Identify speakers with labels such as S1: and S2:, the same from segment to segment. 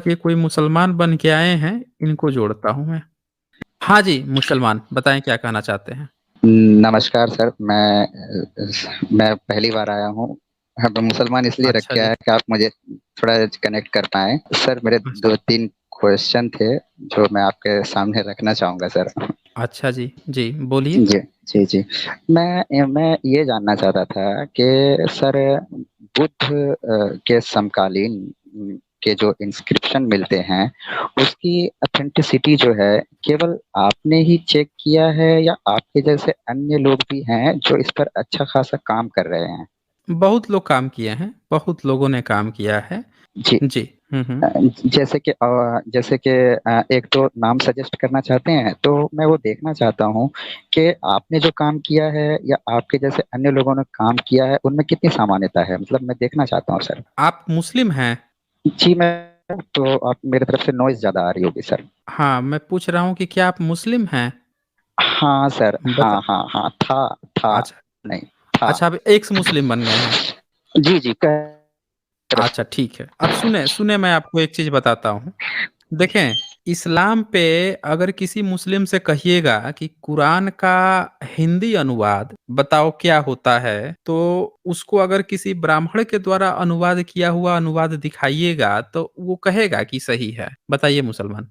S1: ये कोई मुसलमान बन के आए हैं, इनको जोड़ता हूँ मैं। हाँ जी, मुसलमान, बताएँ क्या कहना चाहते हैं?
S2: नमस्कार सर, मैं पहली बार आया हूँ। हाँ, तो मुसलमान इसलिए
S1: अच्छा
S2: रखा
S1: जी।
S2: है कि आप मुझे थोड़ा कनेक्ट कर पाएँ। सर, मेरे
S1: अच्छा।
S2: 2-3 क्वेश्चन थे, जो मैं आपके सामने रखना चाहूँगा सर।
S1: अच्छा जी, जी, बोलिए।
S2: जी, जी, जी। मैं ये जानना चाहता था कि सर, बुद्ध के समकालीन के जो इंस्क्रिप्शन मिलते हैं, उसकी ऑथेंटिसिटी जो है, केवल आपने ही चेक किया है या आपके जैसे अन्य लोग भी हैं जो इस पर अच्छा खासा काम कर रहे हैं?
S1: बहुत लोग काम किए हैं, बहुत लोगों ने काम किया है।
S2: जी।
S1: जी। हुँ, हुँ।
S2: अ, जैसे कि एक तो नाम सजेस्ट करना चाहते हैं, तो मैं वो देखना चाहता हूँ कि आपने जो काम किया है या आपके जैसे अन्य लोगों ने काम किया है, उनमें कितनी सामान्यता है? मतलब मैं देखना चाहता हूँ सर।
S1: आप मुस्लिम हैं?
S2: जी, मैं तो आप मेरी तरफ से नॉइज़ ज़्यादा आ रही होगी सर।
S1: हाँ, मैं पूछ रहा हूँ कि क्या आप मुस्लिम हैं?
S2: हाँ सर,
S1: बता
S2: हाँ, हाँ, हाँ, था,
S1: अच्छा,
S2: नहीं, था।
S1: अच्छा आप एक्स मुस्लिम बन गए हैं।
S2: जी, जी,
S1: अच्छा ठीक है। अब सुने मैं आपको एक चीज़ बताता हूँ। देखें, इस्लाम पे अगर किसी मुस्लिम से कहिएगा कि कुरान का हिंदी अनुवाद बताओ क्या होता है, तो उसको अगर किसी ब्राह्मण के द्वारा अनुवाद किया हुआ अनुवाद दिखाइएगा, तो वो कहेगा कि सही है। बताइए मुसलमान?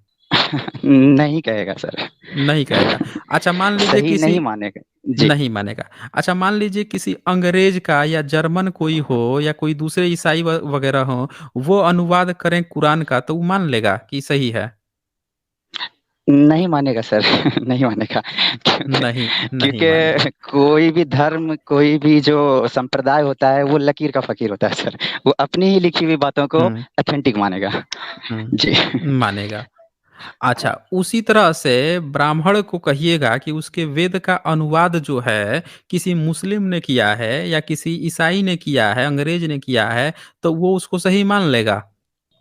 S2: नहीं कहेगा सर।
S1: नहीं कहेगा। अच्छा मान लीजिए
S2: सही नहीं
S1: किसी
S2: मानेगा। जी।
S1: नहीं मानेगा। अच्छा मान लीजिए किसी अंग्रेज का या जर्मन कोई हो या कोई दूसरे ईसाई वगैरह हो, वो अनुवाद करें कुरान का, तो वो मान लेगा कि सही है?
S2: नहीं मानेगा सर, नहीं मानेगा। क्योंकि
S1: नहीं, नहीं मानेगा।
S2: क्योंकि कोई भी धर्म, कोई भी जो संप्रदाय होता है, वो लकीर का फ़कीर होता है सर। वो अपनी ही लिखी हुई बातों को
S1: हुँ,
S2: ऑथेंटिक मानेगा।
S1: हुँ,
S2: जी।
S1: मानेगा। अच्छा, उसी तरह से ब्राह्मण को कहिएगा कि उसके वेद का अनुवाद जो है, किसी मुस्लिम ने किया है या किसी ईसाई ने किया है, अंग्रेज ने किया है, तो वो उसको सही मान लेगा?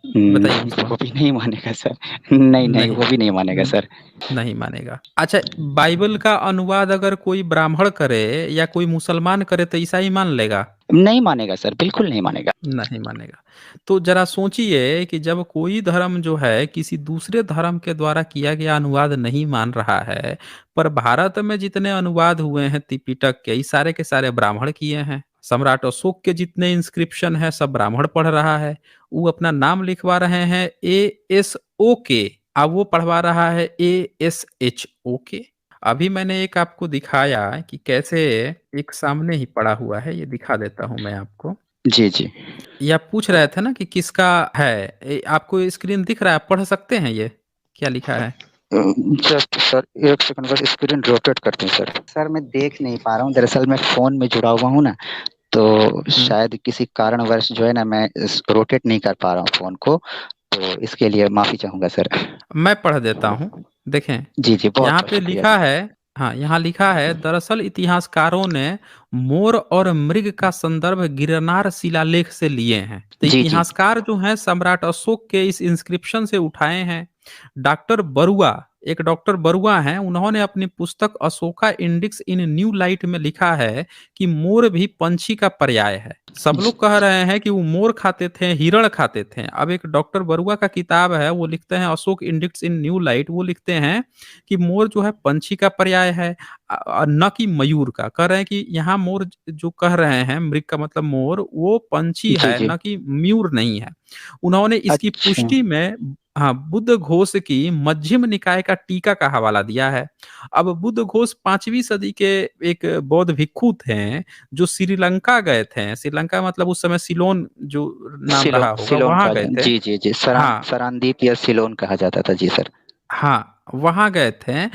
S1: बताइए मुसलमान?
S2: वो भी नहीं मानेगा सर। नहीं, नहीं,
S1: नहीं।
S2: वो भी नहीं मानेगा
S1: हुँ,
S2: सर।
S1: नहीं मानेगा। अच्छा, बाइबल का अनुवाद अगर कोई ब्राह्मण करे या कोई मुसलमान करे तो ईसाई मान लेगा?
S2: नहीं मानेगा सर, बिल्कुल नहीं मानेगा।
S1: नहीं मानेगा। तो ज़रा सोचिए कि जब कोई धर्म जो है किसी दूसरे धर्म के द्वारा किया गया अनुवाद नहीं मान रहा है, पर भारत में जितने अनुवाद हुए हैं त्रिपिटक के, ये सारे के सारे ब्राह्मण किए हैं। सम्राट अशोक के जितने इंस्क्रिप्शन हैं सब ब्राह्मण पढ़ रहा है। वो अपना नाम लिखवा रहे हैं ASOK, अब वो पढ़वा रहा है ASHOK। अभी मैंने एक आपको दिखाया कि कैसे एक सामने ही पड़ा हुआ है, ये दिखा देता हूँ मैं आपको।
S2: जी, जी।
S1: ये आप पूछ रहे थे ना कि किसका है? आपको स्क्रीन दिख रहा है? आप पढ़ सकते हैं ये? क्या लिखा है?
S2: जस्ट सर 1 सेकंड बस स्क्रीन रोटेट करते हैं सर। सर, मैं देख नहीं पा रहा हूँ, दरअसल मैं फ़ोन में जुड़ा हुआ हूँ ना, तो
S1: हुँ,
S2: शायद किसी कारणवश जो है ना, मैं इस रोटेट नहीं कर पा रहा हूँ फ़ोन को, तो इसके लिए माफ़ी चाहूँगा सर।
S1: मैं पढ़ देता हूँ। देखें,
S2: जी, जी,
S1: यहाँ
S2: बहुत-बहुत
S1: पे
S2: शुक्रिया
S1: लिखा
S2: सर।
S1: है हाँ, यहाँ लिखा है दरअसल इतिहासकारों ने मोर और मृग का संदर्भ गिरनार शिलालेख से लिए हैं। तो
S2: जी, जी।
S1: इतिहासकार जो हैं सम्राट अशोक के इस इंस्क्रिप्शन से उठाए हैं। डॉक्टर बरुआ, एक डॉक्टर बरुआ हैं, उन्होंने अपनी पुस्तक अशोका इंडिक्स इन न्यू लाइट में लिखा है कि मोर भी पंछी का पर्याय है। सब
S2: जी,
S1: लोग कह रहे हैं कि वो मोर खाते थे, हिरण खाते थे। अब एक डॉक्टर बरुआ का किताब है, वो लिखते हैं अशोक इंडिक्स इन न्यू लाइट, वो लिखते हैं कि मोर जो है पंछी का पर्याय है, न कि मयूर का। कह रहे हैं कि यहाँ मोर जो कह रहे हैं, मृग का मतलब मोर, वो पंछी
S2: जी,
S1: है,
S2: जी।
S1: न कि मयूर नहीं है। उन्होंने इसकी
S2: अच्छा।
S1: पुष्टि में हाँ, बुद्ध घोष की मध्यम निकाय का टीका का हवाला दिया है। अब बुद्ध घोष 5वीं सदी के एक बौद्ध भिक्षु थे, जो श्रीलंका गए थे। श्रीलंका मतलब उस समय सिलोन जो नाम रहा होगा,
S2: सिलोन
S1: वहाँ
S2: कहा
S1: गए
S2: जाता
S1: थे।
S2: जी, जी, जी।
S1: हाँ।
S2: सरांदीप या सिलोन कहा जाता था। जी सर।
S1: हाँ, वहाँ गए थे।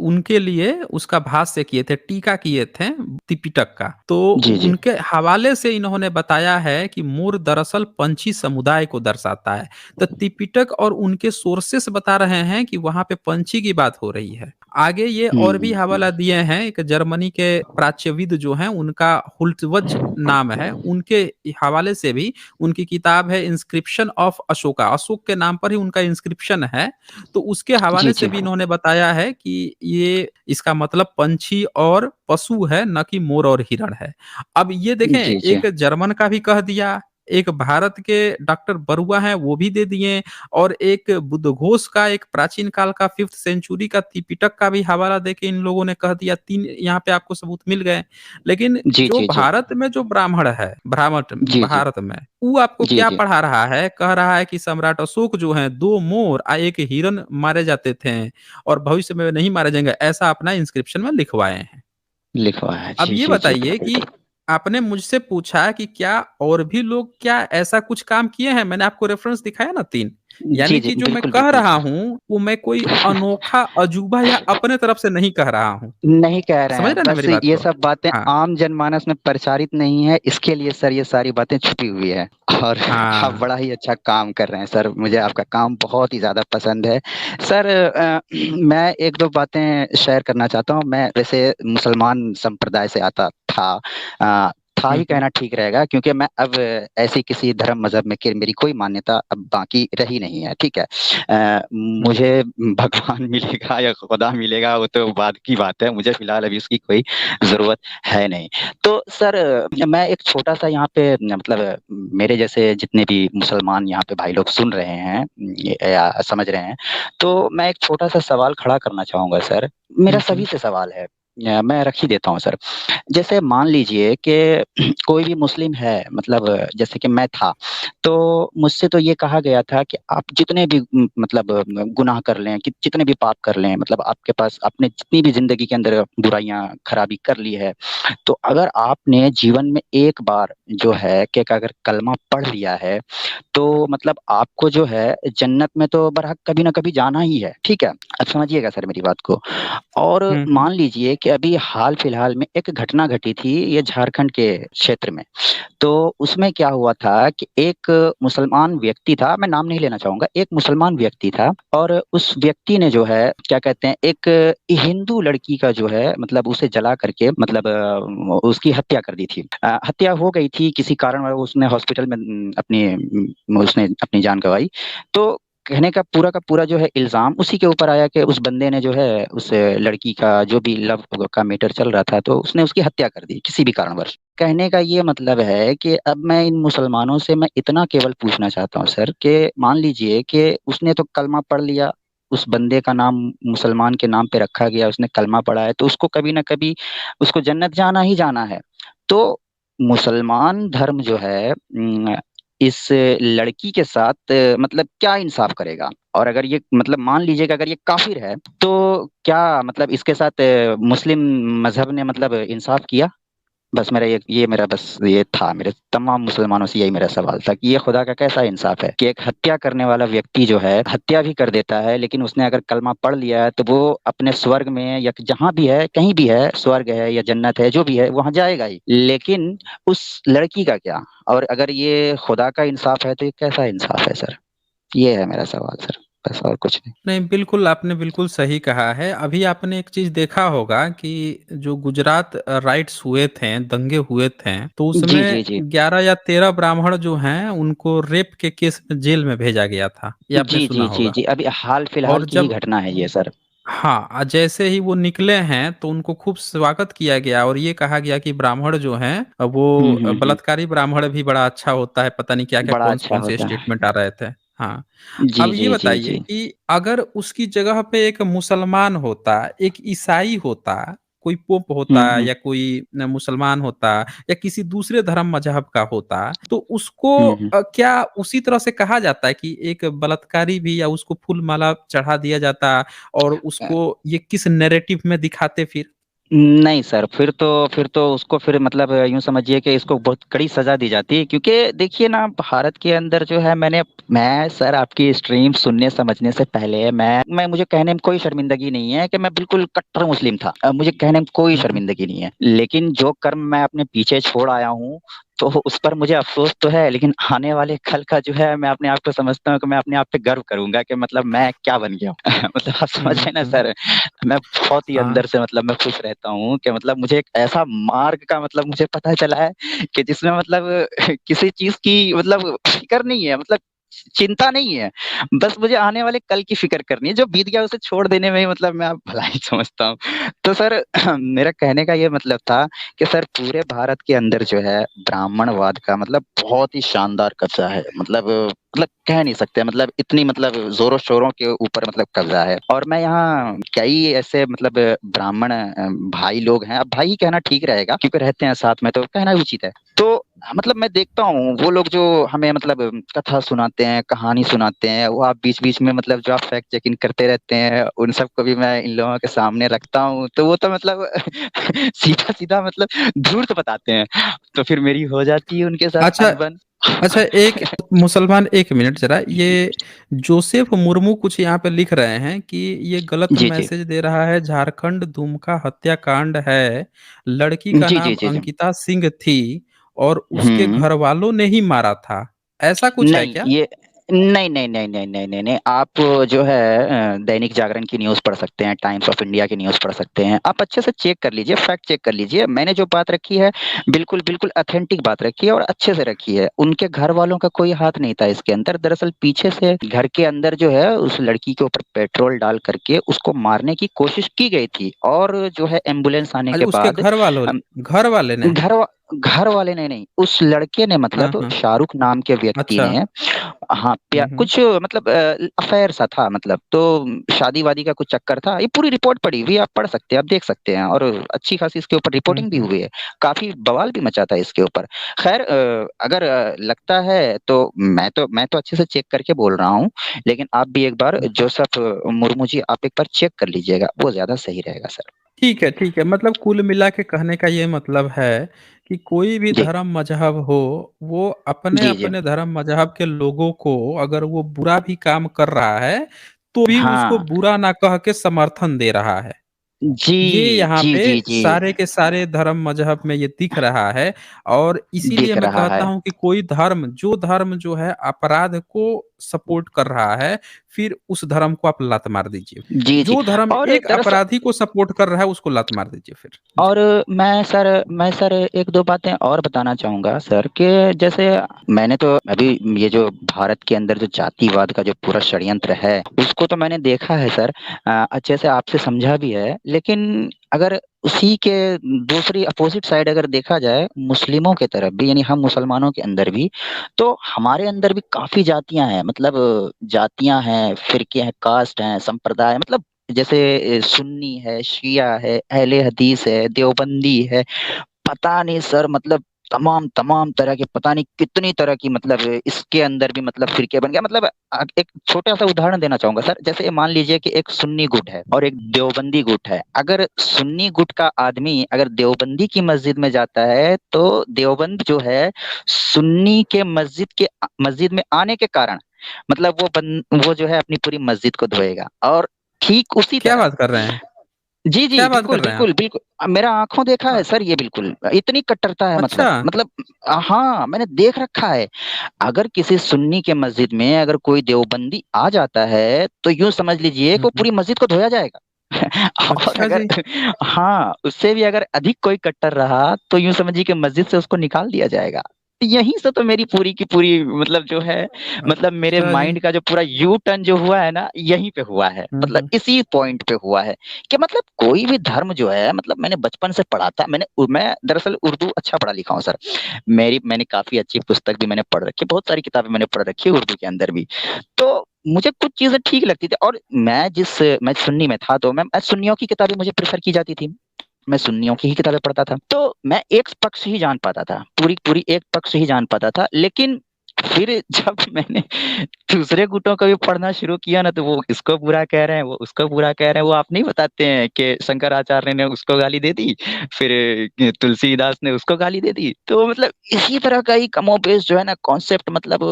S1: उनके लिए उसका भाष्य किए थे, टीका किए थे त्रिपिटक का। तो
S2: जी, जी।
S1: उनके हवाले से इन्होंने बताया है कि मोर दरअसल पंछी समुदाय को दर्शाता है। तो त्रिपिटक और उनके सोर्सेस बता रहे हैं कि वहाँ पे पंछी की बात हो रही है। आगे ये और भी
S2: हुँ,
S1: हवाला दिए हैं, एक जर्मनी के प्राच्यविद जो हैं, उनका हुल्टवज नाम है, उनके हवाले से भी उनकी किताब है इंस्क्रिप्शन ऑफ अशोका। अशोक के नाम पर ही उनका इंस्क्रिप्शन है। तो उसके
S2: जी,
S1: हवाले से
S2: जी।
S1: भी इन्होंने बताया है कि ये इसका मतलब पंछी और पशु है, न कि मोर और हिरण है। अब ये देखें,
S2: जी, जी।
S1: एक जर्मन का भी कह दिया, एक भारत के डॉक्टर बरुआ हैं वो भी दे दिए, और एक बुद्धघोष का एक प्राचीन काल का 5th सेंचुरी का त्रिपिटक का भी हवाला देके इन लोगों ने कह दिया। 3 यहाँ पे आपको सबूत मिल गए। लेकिन
S2: जी,
S1: जो
S2: जी, जी।
S1: भारत में जो ब्राह्मण है, ब्राह्मण
S2: जी, जी।
S1: भारत में, वो आपको
S2: जी,
S1: क्या
S2: जी।
S1: पढ़ा रहा है? कह रहा है कि सम्राट अशोक जो हैं 2 मोर 1 हिरन मारे जाते थे और भविष्य में नहीं मारे जाएँगे, ऐसा अपना इंस्क्रिप्शन में लिखवाए हैं।
S2: लिखवाया है।
S1: अब
S2: जी,
S1: ये
S2: जी, जी।
S1: बताइए कि आपने मुझसे पूछा कि क्या और भी लोग क्या ऐसा कुछ काम किए हैं? मैंने आपको रेफ़रेंस दिखाया ना 3,
S2: जी,
S1: यानी
S2: जी।
S1: कि जो मैं
S2: बिल्कुल,
S1: कह
S2: बिल्कुल
S1: रहा
S2: सर।
S1: हूँ, वो मैं कोई अनोखा अजूबा या अपने तरफ से नहीं कह रहा हूँ।
S2: नहीं कह रहे
S1: समझ
S2: हैं,
S1: रहे हैं ना
S2: बस
S1: मेरी बात
S2: ये
S1: को?
S2: सब बातें
S1: हाँ,
S2: आम जनमानस में प्रचारित नहीं है, इसके लिए सर ये सारी बातें छुपी हुई है। और आप
S1: हाँ।
S2: बड़ा ही अच्छा काम कर रहे हैं सर, मुझे आपका काम बहुत ही ज़्यादा पसंद है। सर मैं 1-2 बातें शेयर करना चाहता हूँ। मैं वैसे मुसलमान संप्रदाय से आता था, था
S1: हुँ,
S2: ही
S1: हुँ।
S2: कहना ठीक रहेगा, क्योंकि मैं अब ऐसी किसी धर्म मज़हब में कि मेरी कोई मान्यता अब बाकी रही नहीं है, ठीक है?
S1: हुँ,
S2: मुझे भगवान मिलेगा या खुदा मिलेगा वो तो बाद की बात है, मुझे फ़िलहाल अभी उसकी कोई ज़रूरत है नहीं। तो सर मैं एक छोटा-सा यहाँ पे मतलब मेरे जैसे जितने भी मुसलमान यहाँ पे भाई लोग सुन रहे हैं या समझ रहे हैं, तो मैं एक छोटा-सा सवाल खड़ा करना चाहूँगा सर। मेरा
S1: हुँ,
S2: सभी
S1: हुँ।
S2: से सवाल है। मैं रख ही देता हूँ सर। जैसे मान लीजिए कि कोई भी मुस्लिम है, मतलब जैसे कि मैं था, तो मुझसे तो ये कहा गया था कि आप जितने भी मतलब गुनाह कर लें, कि जितने भी पाप कर लें, मतलब आपके पास आपने जितनी भी ज़िंदगी के अंदर बुराइयाँ, खराबी कर ली है, तो अगर आपने जीवन में एक बार जो है कि अगर कलमा पढ़ लिया है, तो मतलब आपको जो है जन्नत में तो बरहक कभी न कभी जाना ही है, ठीक है? अब समझिएगा सर मेरी बात को। और
S1: हुँ, हुँ।
S2: मान लीजिए कि अभी हाल-फिलहाल में एक घटना घटी थी, ये झारखंड के क्षेत्र में। तो उसमें क्या हुआ था कि एक मुसलमान व्यक्ति था, मैं नाम नहीं लेना चाहूँगा, एक मुसलमान व्यक्ति था और उस व्यक्ति ने जो है, क्या कहते हैं, एक हिंदू लड़की का जो है मतलब उसे जला करके मतलब उसकी हत्या कर दी थी। हत्या हो गई थी किसी कारणवश, उसने हॉस्पिटल में उसने अपनी जान गँवाई। तो कहने का पूरा जो है इल्ज़ाम उसी के ऊपर आया कि उस बंदे ने जो है उस लड़की का जो भी लव का मैटर चल रहा था, तो उसने उसकी हत्या कर दी किसी भी कारणवश। कहने का ये मतलब है कि अब मैं इन मुसलमानों से मैं इतना केवल पूछना चाहता हूँ सर कि मान लीजिए कि उसने तो कलमा पढ़ लिया, उस बंदे का नाम मुसलमान के नाम पे रखा गया, उसने कलमा पढ़ा है, तो उसको कभी न कभी उसको जन्नत जाना ही जाना है। तो मुसलमान धर्म जो है इस लड़की के साथ मतलब क्या इंसाफ़ करेगा? और अगर ये मतलब मान लीजिए कि अगर ये काफ़िर है, तो क्या मतलब इसके साथ मुस्लिम मज़हब ने मतलब इंसाफ़ किया? बस मेरा ये मेरा बस ये था, मेरे तमाम मुसलमानों से यही मेरा सवाल था कि ये खुदा का कैसा इंसाफ़ है कि एक हत्या करने वाला व्यक्ति जो है, हत्या भी कर देता है, लेकिन उसने अगर कलमा पढ़ लिया है, तो वो अपने स्वर्ग में या जहाँ भी है, कहीं भी है, स्वर्ग है या जन्नत है, जो भी है, वहाँ जाएगा ही। लेकिन उस लड़की का क्या? और अगर ये खुदा का इंसाफ़ है, तो ये कैसा इंसाफ़ है सर? ये है मेरा सवाल सर, बस और कुछ नहीं।
S1: नहीं, बिल्कुल, आपने बिल्कुल सही कहा है। अभी आपने एक चीज़ देखा होगा कि जो गुजरात राइट्स हुए थे, दंगे हुए थे, तो
S2: जी,
S1: उसमें
S2: जी, जी।
S1: 11 या 13 ब्राह्मण जो हैं, उनको रेप के केस में जेल में भेजा गया था। ये आपने
S2: जी,
S1: सुना
S2: जी, जी,
S1: होगा।
S2: जी। अभी हाल-फिलहाल
S1: और
S2: की ही
S1: जब
S2: घटना है ये सर।
S1: हाँ, जैसे ही वो निकले हैं, तो उनको खूब स्वागत किया गया और ये कहा गया कि ब्राह्मण जो हैं
S2: हुँ,
S1: वो
S2: हुँ, हुँ।
S1: बलात्कारी ब्राह्मण भी बड़ा अच्छा होता है, पता नहीं क्या-क्या,
S2: बड़ा अच्छा
S1: कौन-कौन से
S2: होता है।
S1: स्टेटमेंट आ रहे थे। हाँ,
S2: जी,
S1: अब ये
S2: जी, जी,
S1: बताइए
S2: जी।
S1: कि अगर उसकी जगह पे एक मुसलमान होता, एक ईसाई होता, कोई पोप होता
S2: हुँ, हुँ।
S1: या कोई न मुसलमान होता या किसी दूसरे धर्म मज़हब का होता, तो उसको
S2: हुँ, हुँ।
S1: क्या उसी तरह से कहा जाता है कि एक बलात्कारी भी, या उसको फूल-माला चढ़ा दिया जाता और उसको ये किस नैरेटिव में दिखाते फिर?
S2: नहीं सर, फिर तो उसको फिर मतलब यूँ समझिए कि इसको बहुत कड़ी सज़ा दी जाती है, क्योंकि देखिए ना भारत के अंदर जो है मैं सर आपकी स्ट्रीम सुनने समझने से पहले मैं मुझे कहने में कोई शर्मिंदगी नहीं है कि मैं बिल्कुल कट्टर मुस्लिम था। मुझे कहने में कोई
S1: हुँ, हुँ।
S2: शर्मिंदगी नहीं है। लेकिन जो कर्म मैं अपने पीछे छोड़ आया हूँ, तो उस पर मुझे अफ़सोस तो है, लेकिन आने वाले कल का जो है मैं अपने आप को समझता हूँ कि मैं अपने आप पे गर्व करूँगा कि मतलब मैं क्या बन गया हूँ। मतलब आप समझ रहे
S1: हुँ,
S2: हैं ना
S1: हुँ।
S2: सर? मैं बहुत ही
S1: हाँ।
S2: अंदर से मतलब मैं खुश रहता हूँ कि मतलब मुझे एक ऐसा मार्ग का मतलब मुझे पता चला है कि जिसमें मतलब किसी चीज़ की मतलब फ़िक्र नहीं है। मतलब चिंता नहीं है, बस मुझे आने वाले कल की फिक्र करनी है, जो बीत गया उसे छोड़ देने में ही मतलब मैं अब भलाई समझता हूँ। तो सर मेरा कहने का ये मतलब था कि सर पूरे भारत के अंदर जो है ब्राह्मणवाद का मतलब बहुत ही शानदार कब्जा है, मतलब कह नहीं सकते, मतलब इतनी मतलब जोरों शोरों के ऊपर मतलब कब्जा है। और मैं यहाँ कई ऐसे मतलब ब्राह्मण भाई लोग हैं, अब भाई ही कहना ठीक रहेगा क्योंकि रहते हैं साथ में तो कहना भी उचित है। तो मतलब मैं देखता हूँ वो लोग जो हमें मतलब कथा सुनाते हैं, कहानी सुनाते हैं, वो आप बीच बीच में मतलब जो आप फैक्ट चेकिंग करते रहते हैं, उन सबको भी मैं इन लोगों के सामने रखता हूँ, तो वो तो मतलब सीधा सीधा मतलब धूर्त बताते हैं, तो फिर मेरी हो जाती है उनके साथ
S1: अच्छा,
S2: अनबन।
S1: अच्छा, एक मुसलमान, एक मिनट जरा, ये जोसेफ मुर्मू कुछ यहाँ पे लिख रहे हैं कि ये गलत
S2: जी जी
S1: मैसेज दे रहा है, झारखंड दुमका हत्याकांड है, लड़की का
S2: जी
S1: नाम
S2: जी जी जी।
S1: अंकिता सिंह थी और उसके
S2: हम्म।
S1: घर वालों ने ही मारा था, ऐसा कुछ है
S2: नहीं
S1: क्या?
S2: ये नहीं नहीं नहीं नहीं नहीं नहीं नहीं, आप जो है दैनिक जागरण की न्यूज़ पढ़ सकते हैं, टाइम्स ऑफ इंडिया की न्यूज़ पढ़ सकते हैं, आप अच्छे से चेक कर लीजिए, फैक्ट चेक कर लीजिए, मैंने जो बात रखी है बिल्कुल बिल्कुल ऑथेंटिक बात रखी है और अच्छे से रखी है। उनके घर वालों का कोई हाथ नहीं था इसके अंदर, दरअसल पीछे से घर के अंदर जो है उस लड़की के ऊपर पेट्रोल डाल करके उसको मारने की कोशिश की गई थी, और जो है एम्बुलेंस आने
S1: अच्छा,
S2: के
S1: उसके
S2: बाद
S1: घर वालों, घर वाले ने?
S2: घर घर वाले ने नहीं, उस लड़के ने
S1: हाँ,
S2: मतलब
S1: हाँ।
S2: शाहरुख नाम के व्यक्ति
S1: अच्छा।
S2: ने, हाँ
S1: हम्म।
S2: कुछ मतलब अफेयर सा था, मतलब तो शादी वादी का कुछ चक्कर था, ये पूरी रिपोर्ट पड़ी हुई है, आप पढ़ सकते हैं, आप देख सकते हैं, और अच्छी खासी इसके ऊपर रिपोर्टिंग भी
S1: हम्म।
S2: हुई है, काफी बवाल भी मचा था इसके ऊपर। खैर अगर लगता है तो मैं तो अच्छे से चेक करके बोल रहा हूँ, लेकिन आप भी एक बार जोसेफ मुर्मू जी आप एक बार चेक कर लीजिएगा, वो ज्यादा सही रहेगा सर।
S1: ठीक है, ठीक है, मतलब कुल मिला के कहने का ये मतलब है कि कोई भी
S2: जी
S1: धर्म मजहब हो, वो अपने
S2: जी जी।
S1: अपने धर्म मजहब के लोगों को अगर वो बुरा भी काम कर रहा है तो भी उसको
S2: हाँ
S1: बुरा ना कह के समर्थन दे रहा है।
S2: जी
S1: ये यहाँ
S2: जी
S1: पे
S2: जी जी।
S1: सारे के सारे धर्म मजहब में ये दिख रहा है। और इसीलिए
S2: दिख
S1: मैं
S2: रहा
S1: कहता
S2: है।
S1: हूँ कि कोई धर्म, जो धर्म जो है अपराध को सपोर्ट कर रहा है, फिर उस धर्म को आप लात मार दीजिए।
S2: जी जी।
S1: जो धर्म
S2: और
S1: एक
S2: दरअसल
S1: अपराधी को सपोर्ट कर रहा है उसको लात मार दीजिए फिर जी।
S2: और मैं सर एक दो बातें और बताना चाहूंगा सर, कि जैसे मैंने तो अभी ये जो भारत के अंदर जो जातिवाद का जो पूरा षड्यंत्र है उसको तो मैंने देखा है सर, अच्छे से आपसे समझा भी है, लेकिन अगर उसी के दूसरी अपोजिट साइड अगर देखा जाए मुस्लिमों के तरफ भी, यानी हम मुसलमानों के अंदर भी, तो हमारे अंदर भी काफी जातियां हैं, मतलब जातियां हैं, फिरके हैं, कास्ट हैं, संप्रदाय, मतलब जैसे सुन्नी है, शिया है, अहले हदीस है, देवबंदी है, पता नहीं सर, मतलब तमाम तमाम तरह के, पता नहीं कितनी तरह की, मतलब इसके अंदर भी मतलब फिरके बन गया, मतलब एक छोटा सा उदाहरण देना चाहूंगा सर, जैसे मान लीजिए कि एक सुन्नी गुट है और एक देवबंदी गुट है, अगर सुन्नी गुट का आदमी अगर देवबंदी की मस्जिद में जाता है तो देवबंद जो है सुन्नी के मस्जिद में आने के कारण मतलब वो जो है अपनी पूरी मस्जिद को धोएगा, और ठीक उसी
S1: क्या
S2: तरह।
S1: बात कर रहे हैं?
S2: जी जी
S1: क्या बात
S2: बिल्कुल
S1: कर रहे हैं आप?
S2: बिल्कुल बिल्कुल, मेरा आंखों देखा है
S1: अ-
S2: सर, ये बिल्कुल इतनी कट्टरता है,
S1: अच्छा।
S2: मतलब हाँ मैंने देख रखा है। अगर किसी सुन्नी के मस्जिद में अगर कोई देवबंदी आ जाता है तो यूं समझ लीजिए कि वो
S1: हम्म।
S2: पूरी मस्जिद को धोया जाएगा। और
S1: अच्छा
S2: अगर
S1: जी।
S2: हाँ उससे भी अगर अधिक कोई कट्टर रहा तो यूं समझिए कि मस्जिद से उसको निकाल दिया जाएगा। यहीं से तो मेरी पूरी की पूरी मतलब जो है, मतलब मेरे
S1: अच्छा जी।
S2: माइंड का जो पूरा यू टर्न जो हुआ है ना, यहीं पे हुआ है, मतलब
S1: हम्म।
S2: इसी पॉइंट पे हुआ है, कि मतलब कोई भी धर्म जो है, मतलब मैंने बचपन से पढ़ा था, मैं दरअसल उर्दू अच्छा पढ़ा लिखा हूँ सर, मैंने काफी अच्छी पुस्तक भी मैंने पढ़ रखी है, बहुत सारी किताबें मैंने पढ़ रखी है उर्दू के अंदर भी, तो मुझे कुछ चीजें ठीक लगती थी, और मैं सुन्नी में था तो मैं सुन्नियों की किताबें मुझे प्रेफर की जाती थी, मैं सुन्नियों की ही किताबें पढ़ता था, तो मैं एक पक्ष ही जान पाता था, पूरी पूरी एक पक्ष ही जान पाता था, लेकिन फिर जब मैंने दूसरे गुटों को भी पढ़ना शुरू किया ना, तो वो इसको बुरा कह रहे हैं, वो उसको बुरा कह रहे हैं, वो आप नहीं बताते हैं कि शंकराचार्य ने उसको गाली दे दी, फिर तुलसीदास ने उसको गाली दे दी, तो मतलब इसी तरह का ही कमोबेश जो है ना कॉन्सेप्ट, मतलब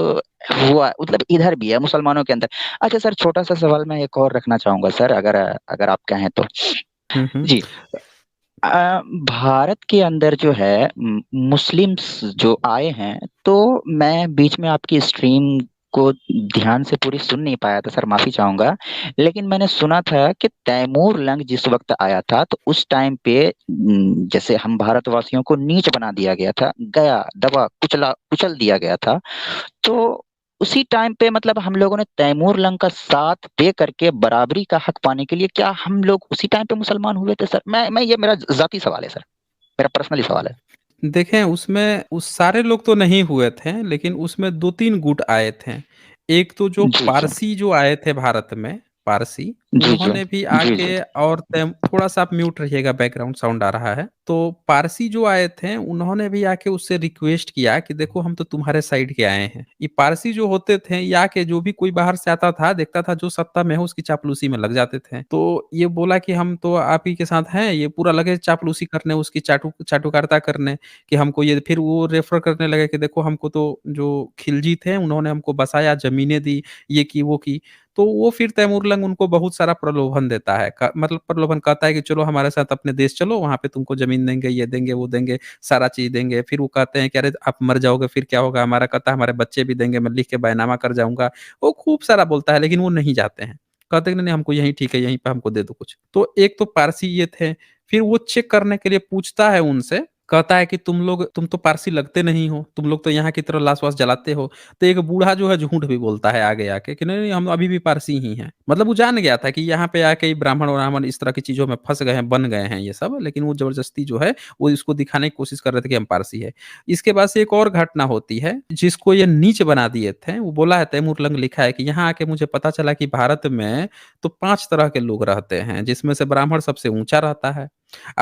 S2: हुआ, मतलब इधर भी है मुसलमानों के अंदर। अच्छा सर, छोटा सा सवाल मैं एक और रखना चाहूंगा सर, अगर अगर आप कहें तो।
S1: हम्म।
S2: जी। भारत के अंदर जो है मुस्लिम्स जो आए हैं, तो मैं बीच में आपकी स्ट्रीम को ध्यान से पूरी सुन नहीं पाया था सर, माफी चाहूंगा, लेकिन मैंने सुना था कि तैमूर लंग जिस वक्त आया था तो उस टाइम पे जैसे हम भारतवासियों को नीच बना दिया गया था, गया दबा कुचला कुचल दिया गया था, तो उसी टाइम पे मतलब हम लोगों ने तैमूर लंग का साथ दे करके बराबरी का हक पाने के लिए क्या हम लोग उसी टाइम पे मुसलमान हुए थे सर? मैं ये मेरा जाती सवाल है सर, मेरा पर्सनली सवाल है।
S1: देखें, उसमें उस सारे लोग तो नहीं हुए थे, लेकिन उसमें 2-3 गुट आए थे। एक तो जो
S2: जी जी
S1: पारसी जो आए थे भारत में, पारसी,
S2: जी जी
S1: उन्होंने भी
S2: जी
S1: आके
S2: जी
S1: और थोड़ा-सा आप म्यूट रहिएगा, बैकग्राउंड साउंड आ रहा है। तो पारसी जो आए थे, उन्होंने भी आके उससे रिक्वेस्ट किया कि देखो हम तो तुम्हारे साइड के आए हैं। ये पारसी जो होते थे, ये आके जो भी कोई बाहर से आता था, देखता था जो सत्ता में है उसकी चापलूसी में लग जाते थे। तो ये बोला कि हम तो आप ही के साथ हैं, ये पूरा लगे चापलूसी करने, उसकी चाटुकारिता करने। कि हमको ये, फिर वो रेफर करने लगे कि देखो हमको तो जो खिलजी थे उन्होंने हमको बसाया, ज़मीनें दी, ये की, वो की। तो वो फिर तैमूरलंग उनको बहुत सारा प्रलोभन देता है। क मतलब प्रलोभन कहता है कि चलो हमारे साथ अपने देश चलो, वहाँ पे तुमको ज़मीन देंगे, ये देंगे, वो देंगे, सारा चीज़ देंगे। फिर वो कहते हैं कि अरे आप मर जाओगे फिर क्या होगा? हमारा कहता है हमारे बच्चे भी देंगे, मैं लिख के बैनामा कर जाऊँगा। वो खूब सारा बोलता है, लेकिन वो नहीं जाते हैं। कहते हैं कि नहीं हमको यहीं ठीक है, यहीं पे हमको दे दो कुछ। तो एक तो पारसी ये थे। फिर वो चेक करने के लिए पूछता है उनसे, कहता है कि तुम तो पारसी लगते नहीं हो, तुम लोग तो यहाँ की तरह लाश-वाश जलाते हो। तो एक बूढ़ा जो है झूठ भी बोलता है आगे आके कि नहीं-नहीं हम अभी भी पारसी ही हैं। मतलब वो जान गया था कि यहाँ पे आके ये ब्राह्मण-वाह्मण इस तरह की चीज़ों में फँस गए हैं, बन गए हैं ये सब, लेकिन वो ज़बरदस्ती जो है वो इसको दिखाने की कोशिश कर रहे थे कि हम पारसी हैं। इसके बाद से एक और घटना होती है जिसको ये नीच बना दिए थे। वो बोला है, तैमूर लंग लिखा है कि यहाँ आके मुझे पता चला कि भारत में तो 5 तरह के लोग रहते हैं, जिसमें से ब्राह्मण सबसे ऊँचा रहता है।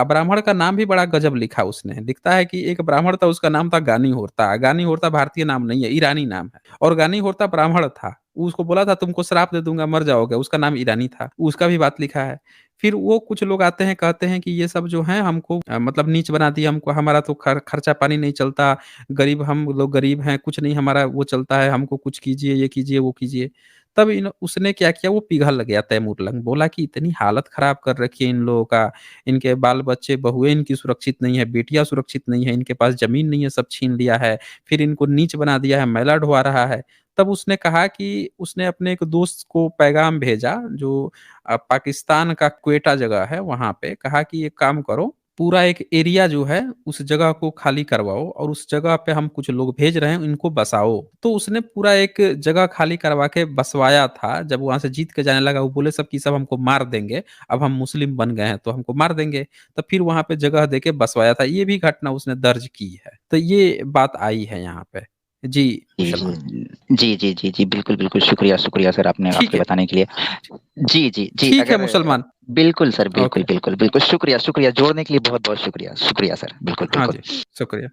S1: ब्राह्मण का नाम भी बड़ा गजब लिखा उसने। लिखता है कि एक ब्राह्मण था, उसका नाम था गानी होता। गानी होता भारतीय नाम नहीं है, ईरानी नाम है, और गानी होता ब्राह्मण था। उसको बोला था तुमको श्राप दे दूँगा, मर जाओगे, उसका नाम ईरानी था। उसका भी बात लिखा है। फिर वो कुछ लोग आते हैं, कहते हैं कि ये सब जो हैं हमको मतलब नीच बना दिया हमको, हमारा तो खर्चा पानी नहीं चलता, गरीब हम लोग गरीब हैं, कुछ नहीं हमारा वो चलता है, हमको कुछ कीजिए, ये कीजिए, वो कीजिए। तब इन उसने क्या किया, वो पिघल गया तैमूर लंग, बोला कि इतनी हालत खराब कर रखी है इन लोगों का, इनके बाल-बच्चे, बहुएँ इनकी सुरक्षित नहीं है, बेटियाँ सुरक्षित नहीं है, इनके पास ज़मीन नहीं है, सब छीन लिया है, फिर इनको नीच बना दिया है, मैला ढुआ रहा है। तब उसने कहा कि उसने अपने एक दोस्त को पैगाम भेजा जो पाकिस्तान का क्वेटा जगह है, वहाँ पे कहा कि एक काम करो, पूरा एक एरिया जो है उस जगह को खाली करवाओ और उस जगह पे हम कुछ लोग भेज रहे हैं, इनको बसाओ। तो उसने पूरा एक जगह खाली करवा के बसवाया था। जब वहाँ से जीत के जाने लगा, वो बोले सब कि सब हमको मार देंगे, अब हम मुस्लिम बन गए हैं तो हमको मार देंगे। तो फिर वहाँ पे जगह देके बसवाया था। ये भी घटना उसने दर्ज की है। तो ये बात आई है यहाँ पे। जी,
S2: जी
S1: मुसलमान।
S2: जी जी जी जी, बिल्कुल बिल्कुल, शुक्रिया शुक्रिया सर आपने
S1: ठीक
S2: आपके
S1: है।
S2: बताने के लिए। जी जी जी,
S1: ठीक है
S2: अगर
S1: मुसलमान।
S2: बिल्कुल सर, बिल्कुल
S1: ओके।
S2: बिल्कुल बिल्कुल, शुक्रिया शुक्रिया, जोड़ने के लिए बहुत बहुत शुक्रिया शुक्रिया सर, बिल्कुल
S1: हाँ
S2: बिल्कुल।
S1: जी, शुक्रिया।